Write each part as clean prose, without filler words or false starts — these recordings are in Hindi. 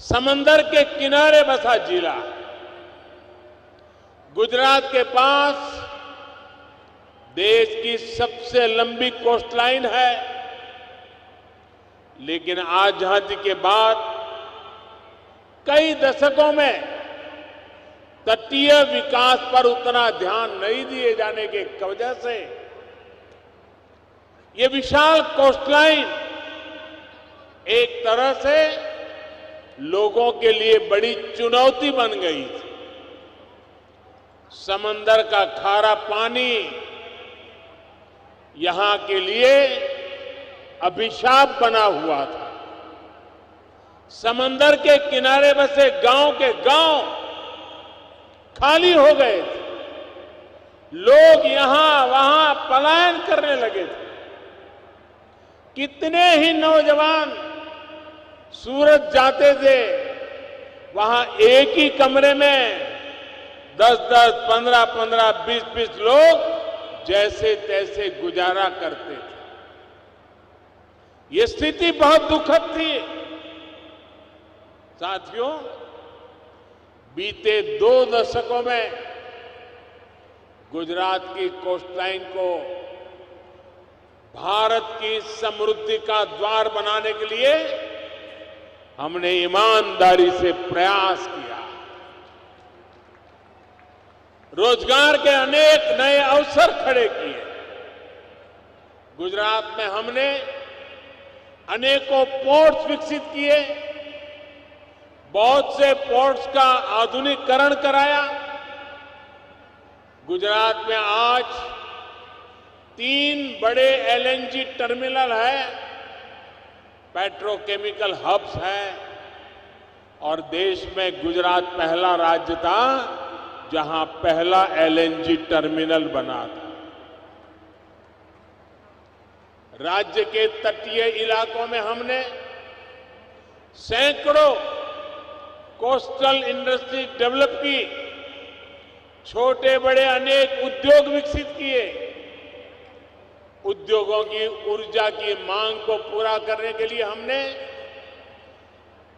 समंदर के किनारे बसा जिला है। गुजरात के पास देश की सबसे लंबी कोस्टलाइन है, लेकिन आजादी के बाद कई दशकों में तटीय विकास पर उतना ध्यान नहीं दिए जाने की वजह से ये विशाल कोस्टलाइन एक तरह से लोगों के लिए बड़ी चुनौती बन गई थी। समंदर का खारा पानी यहां के लिए अभिशाप बना हुआ था। समंदर के किनारे बसे गांव के गांव खाली हो गए थे। लोग यहां वहां पलायन करने लगे थे। कितने ही नौजवान सूरत जाते थे, वहां एक ही कमरे में 10-10, 15-15, 20-20 लोग जैसे तैसे गुजारा करते थे। ये स्थिति बहुत दुखद थी। साथियों, बीते 2 दशकों में गुजरात की कोस्टलाइन को भारत की समृद्धि का द्वार बनाने के लिए हमने ईमानदारी से प्रयास किया। रोजगार के अनेक नए अवसर खड़े किए। गुजरात में हमने अनेकों पोर्ट्स विकसित किए, बहुत से पोर्ट्स का आधुनिकीकरण कराया। गुजरात में आज 3 बड़े एलएनजी टर्मिनल है, पेट्रोकेमिकल हब्स है, और देश में गुजरात पहला राज्य था जहां पहला एलएनजी टर्मिनल बना था। राज्य के तटीय इलाकों में हमने सैकड़ों कोस्टल इंडस्ट्री डेवलप की, छोटे बड़े अनेक उद्योग विकसित किए। उद्योगों की ऊर्जा की मांग को पूरा करने के लिए हमने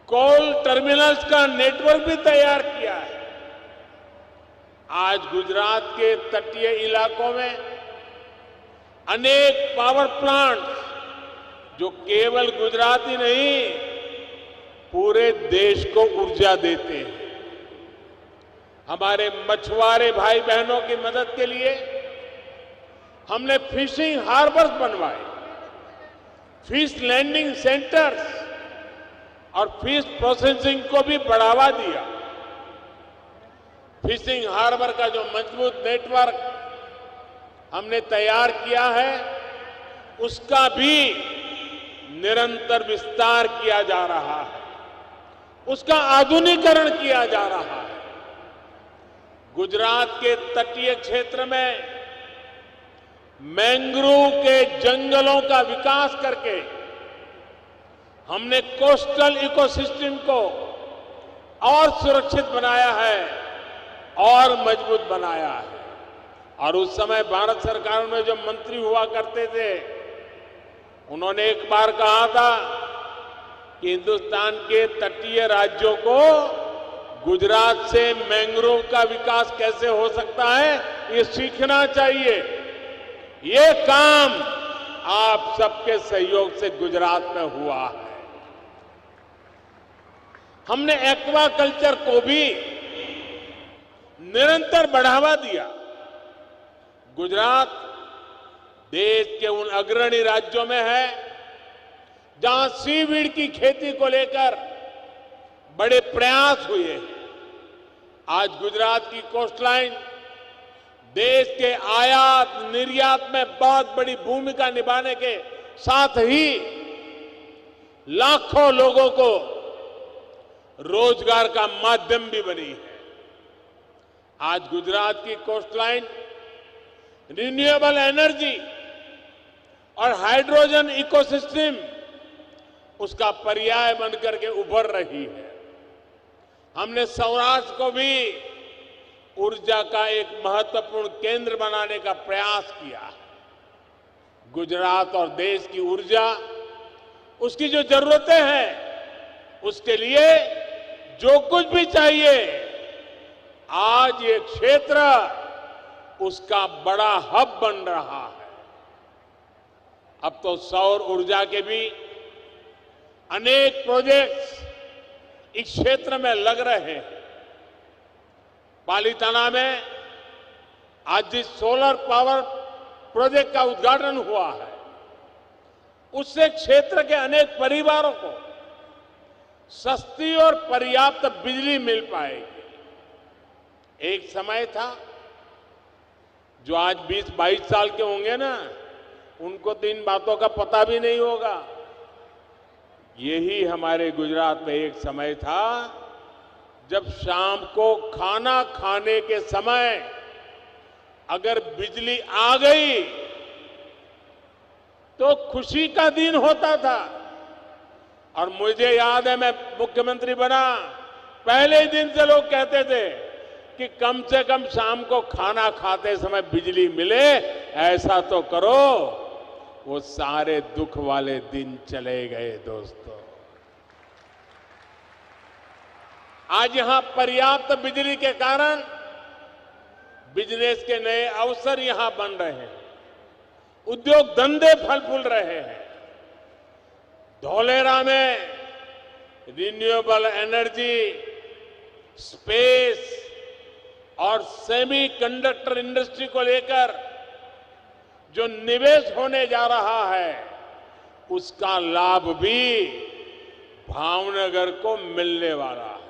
कोल टर्मिनल्स का नेटवर्क भी तैयार किया है। आज गुजरात के तटीय इलाकों में अनेक पावर प्लांट्स जो केवल गुजरात ही नहीं, पूरे देश को ऊर्जा देते हैं। हमारे मछुआरे भाई बहनों की मदद के लिए हमने फिशिंग हार्बर्स बनवाए, फिश लैंडिंग सेंटर्स और फिश प्रोसेसिंग को भी बढ़ावा दिया। फिशिंग हार्बर का जो मजबूत नेटवर्क हमने तैयार किया है, उसका भी निरंतर विस्तार किया जा रहा है, उसका आधुनिकीकरण किया जा रहा है। गुजरात के तटीय क्षेत्र में मैंग्रोव के जंगलों का विकास करके हमने कोस्टल इकोसिस्टम को और सुरक्षित बनाया है और मजबूत बनाया है। और उस समय भारत सरकार में जो मंत्री हुआ करते थे, उन्होंने एक बार कहा था कि हिंदुस्तान के तटीय राज्यों को गुजरात से मैंग्रोव का विकास कैसे हो सकता है, ये सीखना चाहिए। ये काम आप सबके सहयोग से गुजरात में हुआ है। हमने एक्वाकल्चर को भी निरंतर बढ़ावा दिया। गुजरात देश के उन अग्रणी राज्यों में है जहां सीवीड की खेती को लेकर बड़े प्रयास हुए हैं। आज गुजरात की कोस्टलाइन देश के आयात निर्यात में बहुत बड़ी भूमिका निभाने के साथ ही लाखों लोगों को रोजगार का माध्यम भी बनी है। आज गुजरात की कोस्टलाइन रिन्यूएबल एनर्जी और हाइड्रोजन इकोसिस्टम उसका पर्याय बनकर के उभर रही है। हमने सौराष्ट्र को भी ऊर्जा का एक महत्वपूर्ण केंद्र बनाने का प्रयास किया। गुजरात और देश की ऊर्जा, उसकी जो जरूरतें हैं, उसके लिए जो कुछ भी चाहिए, आज ये क्षेत्र उसका बड़ा हब बन रहा है। अब तो सौर ऊर्जा के भी अनेक प्रोजेक्ट्स इस क्षेत्र में लग रहे हैं। पालीताना में आज जिस सोलर पावर प्रोजेक्ट का उद्घाटन हुआ है, उससे क्षेत्र के अनेक परिवारों को सस्ती और पर्याप्त बिजली मिल पाएगी। एक समय था, जो आज 20-22 साल के होंगे ना, उनको तो इन बातों का पता भी नहीं होगा। यही हमारे गुजरात में एक समय था जब शाम को खाना खाने के समय अगर बिजली आ गई तो खुशी का दिन होता था। और मुझे याद है, मैं मुख्यमंत्री बना, पहले दिन से लोग कहते थे कि कम से कम शाम को खाना खाते समय बिजली मिले, ऐसा तो करो। वो सारे दुख वाले दिन चले गए दोस्तों। आज यहां पर्याप्त बिजली के कारण बिजनेस के नए अवसर यहां बन रहे हैं, उद्योग धंधे फल फूल रहे हैं। धौलेरा में रिन्यूएबल एनर्जी, स्पेस और सेमीकंडक्टर इंडस्ट्री को लेकर जो निवेश होने जा रहा है, उसका लाभ भी भावनगर को मिलने वाला है।